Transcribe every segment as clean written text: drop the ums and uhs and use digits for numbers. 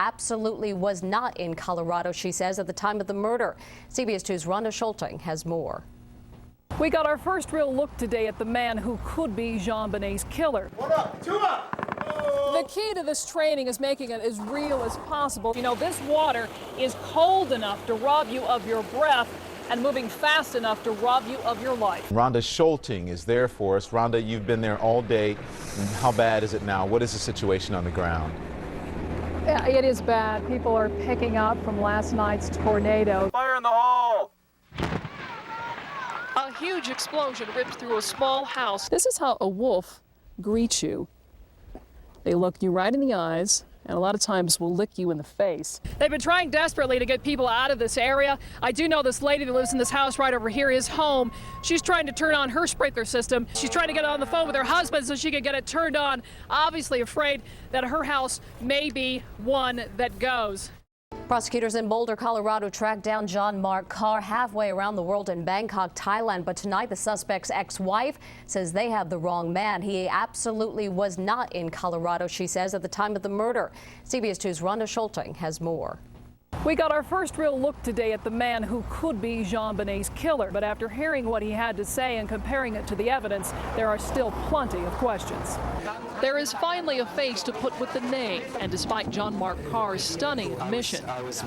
absolutely was not in Colorado, she says, at the time of the murder. CBS 2's Ronda Scholting has more. We got our first real look today at the man who could be Jean Benet's killer. 1 up, 2 up. The key to this training is making it as real as possible. You know, this water is cold enough to rob you of your breath and moving fast enough to rob you of your life. Ronda Scholting is there for us. Ronda, you've been there all day. How bad is it now? What is the situation on the ground? Yeah, it is bad. People are picking up from last night's tornado. Fire in the hall. A huge explosion ripped through a small house. This is how a wolf greets you. They look you right in the eyes, and a lot of times will lick you in the face. They've been trying desperately to get people out of this area. I do know this lady that lives in this house right over here is home. She's trying to turn on her sprinkler system. She's trying to get on the phone with her husband so she can get it turned on, obviously afraid that her house may be one that goes. Prosecutors in Boulder, Colorado tracked down John Mark Carr halfway around the world in Bangkok, Thailand. But tonight, the suspect's ex-wife says they have the wrong man. He absolutely was not in Colorado, she says, at the time of the murder. CBS 2's Ronda Scholting has more. We got our first real look today at the man who could be Jean Benet's killer. But after hearing what he had to say and comparing it to the evidence, there are still plenty of questions. There is finally a face to put with the name, and despite John Mark Carr's stunning admission, I was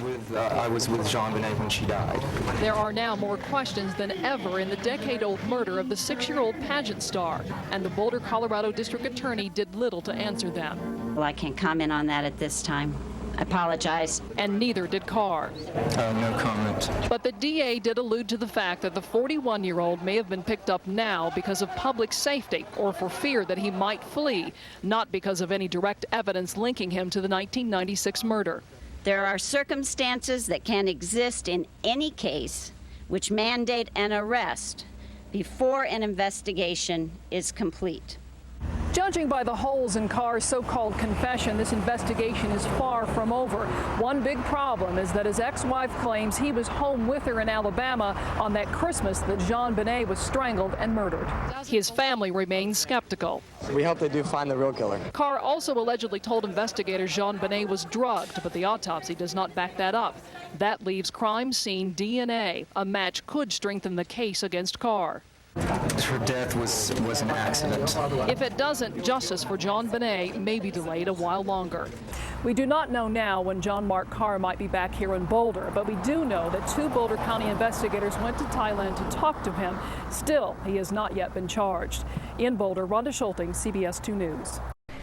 with Jean Benet when she died. There are now more questions than ever in the decade-old murder of the 6-year-old pageant star, and the Boulder, Colorado District Attorney did little to answer them. Well, I can't comment on that at this time. I apologize. And neither did Carr. No comment. But the DA did allude to the fact that the 41-year-old may have been picked up now because of public safety or for fear that he might flee, not because of any direct evidence linking him to the 1996 murder. There are circumstances that can exist in any case which mandate an arrest before an investigation is complete. Judging by the holes in Carr's so-called confession, this investigation is far from over. One big problem is that his ex-wife claims he was home with her in Alabama on that Christmas that Jean Benet was strangled and murdered. His family remains skeptical. We hope they do find the real killer. Carr also allegedly told investigators Jean Benet was drugged, but the autopsy does not back that up. That leaves crime scene DNA. A match could strengthen the case against Carr. Her death was an accident. If it doesn't, justice for Jean Benet may be delayed a while longer. We do not know now when John Mark Carr might be back here in Boulder, but we do know that 2 Boulder County investigators went to Thailand to talk to him. Still, he has not yet been charged. In Boulder, Ronda Scholting, CBS 2 News.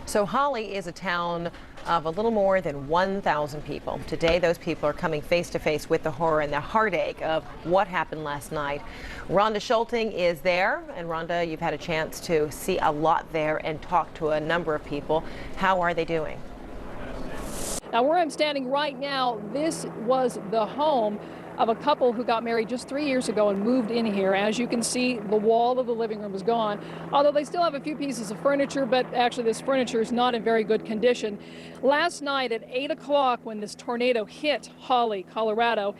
So Holly is a town of a little more than 1,000 people. Today, those people are coming face to face with the horror and the heartache of what happened last night. Ronda Scholting is there, and Ronda, you've had a chance to see a lot there and talk to a number of people. How are they doing? Now, where I'm standing right now, this was the home of a couple who got married just 3 years ago and moved in here. As you can see, the wall of the living room is gone, although they still have a few pieces of furniture, but actually this furniture is not in very good condition. Last night at 8 o'clock when this tornado hit Holly, Colorado,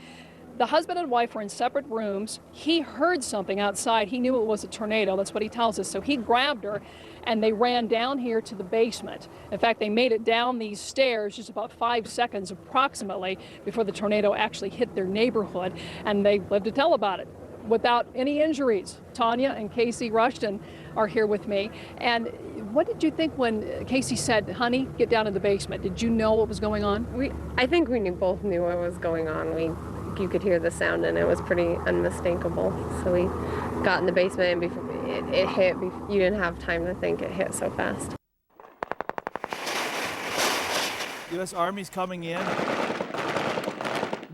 the husband and wife were in separate rooms. He heard something outside. He knew it was a tornado. That's what he tells us. So he grabbed her and they ran down here to the basement. In fact, they made it down these stairs just about 5 seconds approximately before the tornado actually hit their neighborhood, and they lived to tell about it without any injuries. Tanya and Casey Rushton are here with me. And what did you think when Casey said, honey, get down in the basement? Did you know what was going on? I think we both knew what was going on. You could hear the sound and it was pretty unmistakable. So we got in the basement and before it hit, you didn't have time to think, it hit so fast. U.S. Army's coming in.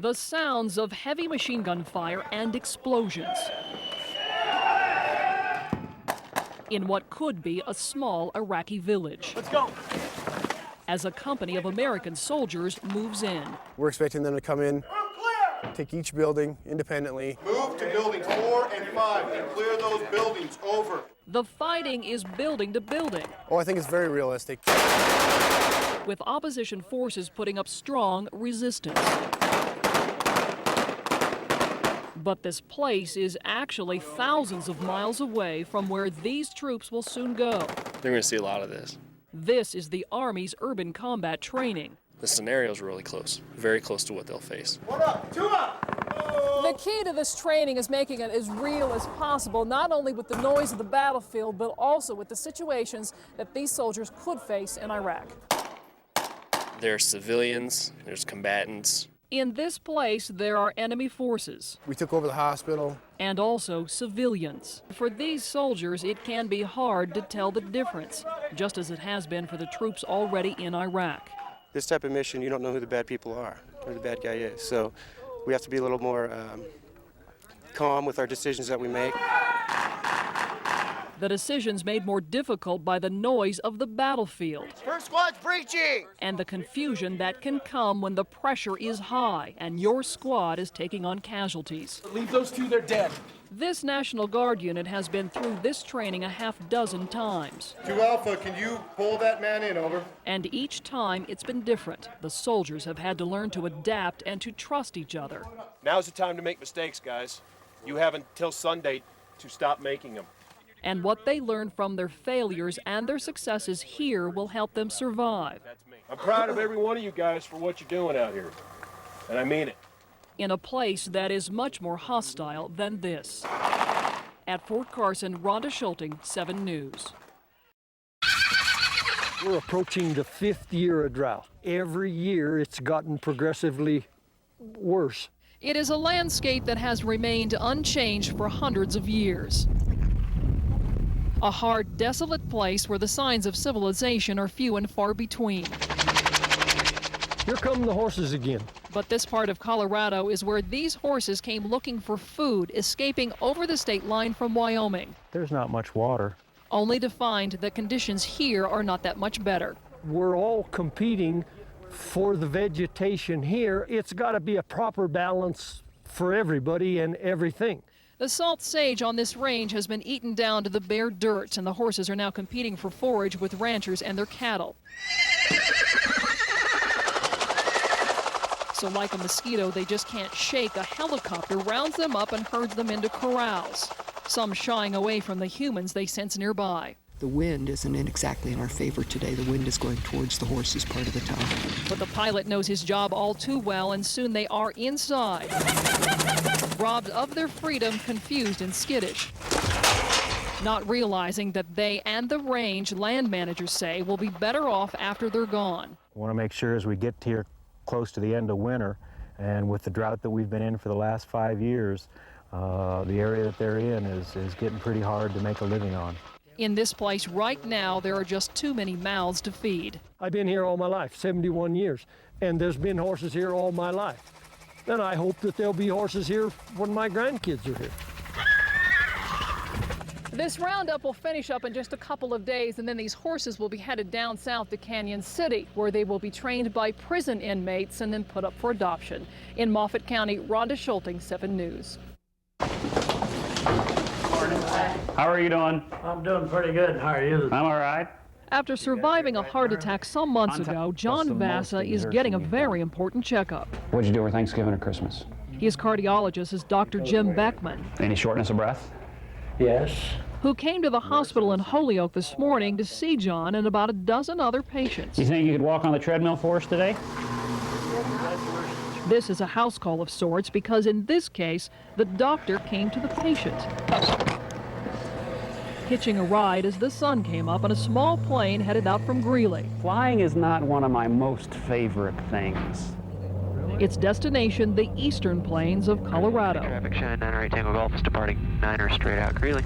The sounds of heavy machine gun fire and explosions in what could be a small Iraqi village. Let's go. As a company of American soldiers moves in. We're expecting them to come in, take each building independently. Move to buildings 4 and 5 and clear those buildings over. The fighting is building to building. Oh, I think it's very realistic. With opposition forces putting up strong resistance. But this place is actually thousands of miles away from where these troops will soon go. They're going to see a lot of this. This is the Army's urban combat training. The scenario's really close, very close to what they'll face. 1 up, 2 up. The key to this training is making it as real as possible, not only with the noise of the battlefield, but also with the situations that these soldiers could face in Iraq. There's civilians, there's combatants. In this place, there are enemy forces. We took over the hospital. And also civilians. For these soldiers, it can be hard to tell the difference, just as it has been for the troops already in Iraq. This type of mission, you don't know who the bad people are, who the bad guy is. So we have to be a little more calm with our decisions that we make. The decisions made more difficult by the noise of the battlefield. First squad's breaching. And the confusion that can come when the pressure is high and your squad is taking on casualties. Leave those 2, they're dead. This National Guard unit has been through this training a half-dozen times. 2 Alpha, can you pull that man in, over? And each time it's been different. The soldiers have had to learn to adapt and to trust each other. Now's the time to make mistakes, guys. You have until Sunday to stop making them. And what they learn from their failures and their successes here will help them survive. I'm proud of every one of you guys for what you're doing out here, and I mean it. In a place that is much more hostile than this. At Fort Carson, Ronda Scholting, 7 News. We're approaching the 5th year of drought. Every year it's gotten progressively worse. It is a landscape that has remained unchanged for hundreds of years. A hard, desolate place where the signs of civilization are few and far between. Here come the horses again. But this part of Colorado is where these horses came looking for food, escaping over the state line from Wyoming. There's not much water. Only to find that conditions here are not that much better. We're all competing for the vegetation here. It's got to be a proper balance for everybody and everything. The salt sage on this range has been eaten down to the bare dirt, and the horses are now competing for forage with ranchers and their cattle. So like a mosquito they just can't shake, a helicopter rounds them up and herds them into corrals, some shying away from the humans they sense nearby. The wind isn't exactly in our favor today. The wind is going towards the horses part of the town. But the pilot knows his job all too well, and soon they are inside, robbed of their freedom, confused and skittish, not realizing that they and the range, land managers say, will be better off after they're gone. We want to make sure as we get here close to the end of winter, and with the drought that we've been in for the last 5 years, the area that they're in is getting pretty hard to make a living on. In this place right now, there are just too many mouths to feed. I've been here all my life, 71 years, and there's been horses here all my life. And I hope that there'll be horses here when my grandkids are here. This roundup will finish up in just a couple of days, and then these horses will be headed down south to Canyon City, where they will be trained by prison inmates and then put up for adoption. In Moffat County, Ronda Scholting, 7 News. How are you doing? I'm doing pretty good. How are you? I'm all right. After surviving a heart attack some months ago, John Vassa is getting a very important checkup. What'd you do for Thanksgiving or Christmas? His cardiologist is Dr. Jim Beckman. Any shortness of breath? Yes. Who came to the hospital in Holyoke this morning to see John and about a dozen other patients. You think you could walk on the treadmill for us today? This is a house call of sorts because in this case, the doctor came to the patient, hitching a ride as the sun came up on a small plane headed out from Greeley. Flying is not one of my most favorite things. Its destination, the eastern plains of Colorado. Traffic shine 908 Tango Golf is departing 9er straight out Greeley.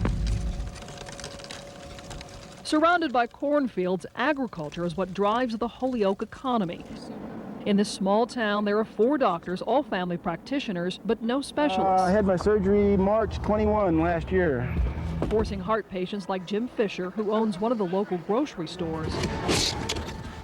Surrounded by cornfields, agriculture is what drives the Holyoke economy. In this small town, there are 4 doctors, all family practitioners, but no specialists. I had my surgery March 21 last year. Forcing heart patients like Jim Fisher, who owns one of the local grocery stores,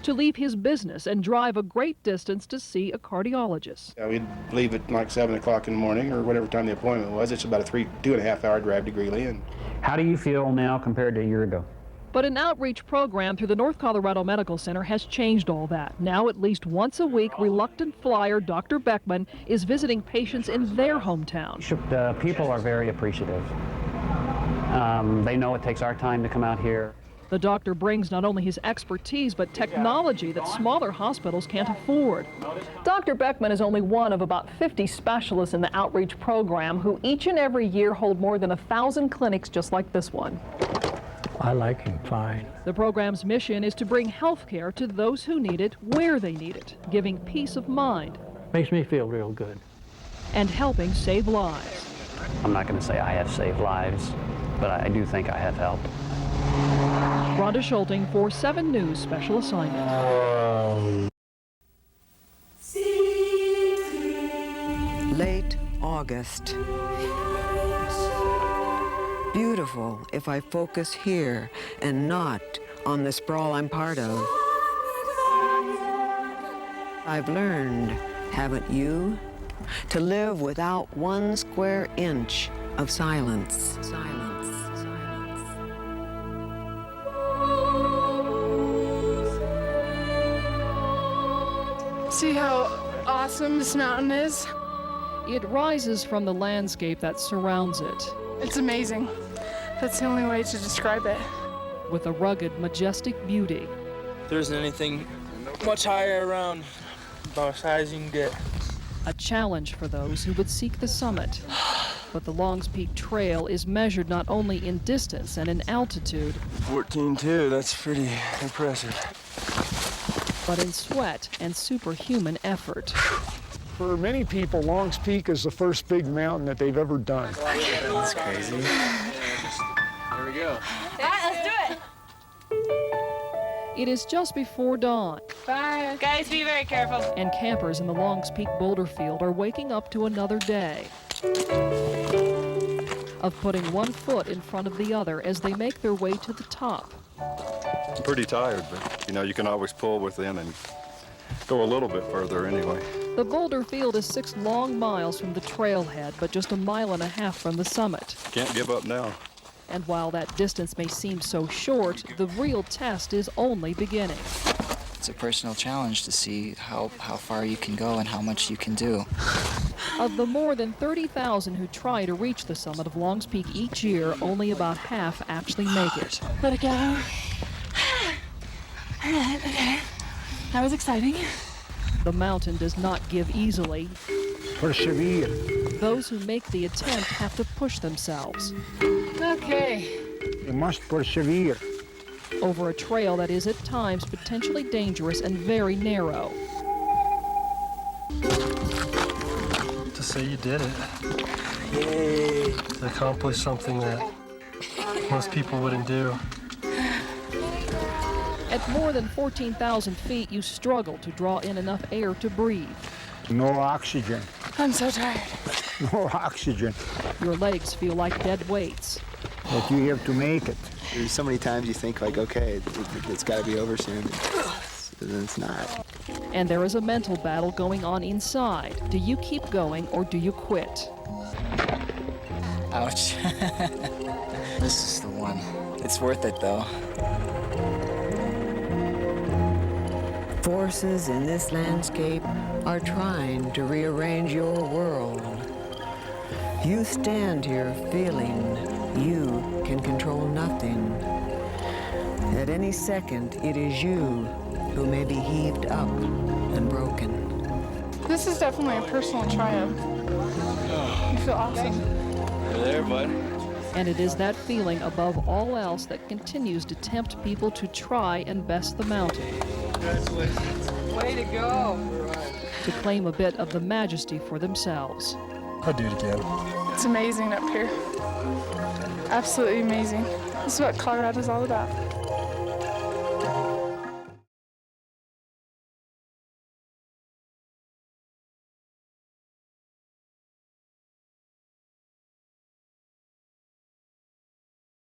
to leave his business and drive a great distance to see a cardiologist. Yeah, we'd leave at like 7 o'clock in the morning or whatever time the appointment was. It's about a 2.5 hour drive to Greeley. How do you feel now compared to a year ago? But an outreach program through the North Colorado Medical Center has changed all that. Now at least once a week, reluctant flyer Dr. Beckman is visiting patients in their hometown. People are very appreciative. They know it takes our time to come out here. The doctor brings not only his expertise, but technology that smaller hospitals can't afford. Dr. Beckman is only one of about 50 specialists in the outreach program who each and every year hold more than 1,000 clinics just like this one. I like him fine. The program's mission is to bring health care to those who need it where they need it, giving peace of mind. Makes me feel real good. And helping save lives. I'm not going to say I have saved lives, but I do think I have helped. Ronda Scholting for 7 News Special Assignment. Late August. Beautiful if I focus here and not on the sprawl I'm part of. I've learned, haven't you, to live without 1 square inch of silence. See how awesome this mountain is? It rises from the landscape that surrounds it. It's amazing. That's the only way to describe it. With a rugged, majestic beauty. There isn't anything much higher around, about as high as you can get. A challenge for those who would seek the summit. But the Longs Peak Trail is measured not only in distance and in altitude, 14.2, that's pretty impressive. but in sweat and superhuman effort. For many people, Longs Peak is the first big mountain that they've ever done. That's crazy. There we go. All right, let's do it. It is just before dawn. Bye. Guys, be very careful. And campers in the Longs Peak boulder field are waking up to another day of putting one foot in front of the other as they make their way to the top. I'm pretty tired, but you know, you can always pull within and go a little bit further anyway. The boulder field is 6 long miles from the trailhead, but just 1.5 miles from the summit. Can't give up now. And while that distance may seem so short, the real test is only beginning. It's a personal challenge to see how far you can go and how much you can do. Of the more than 30,000 who try to reach the summit of Longs Peak each year, only about half actually make it. Let it go. All right, okay. That was exciting. The mountain does not give easily. Persevere. Those who make the attempt have to push themselves. Okay. You must persevere. Over a trail that is at times potentially dangerous and very narrow. To say you did it. Yay. To accomplish something that most people wouldn't do. At more than 14,000 feet, you struggle to draw in enough air to breathe. No oxygen. I'm so tired. No oxygen. Your legs feel like dead weights. But you have to make it. There's so many times you think like, okay, it's got to be over soon. And it's not. And there is a mental battle going on inside. Do you keep going or do you quit? Ouch. This is the one. It's worth it, though. Forces in this landscape are trying to rearrange your world. You stand here feeling you can control nothing. At any second, it is you who may be heaved up and broken. This is definitely a personal triumph. You feel awesome. You're there, bud. And it is that feeling above all else that continues to tempt people to try and best the mountain. Congratulations. Way to go. To claim a bit of the majesty for themselves. I'll do it again. It's amazing up here. Absolutely amazing. This is what Colorado's all about.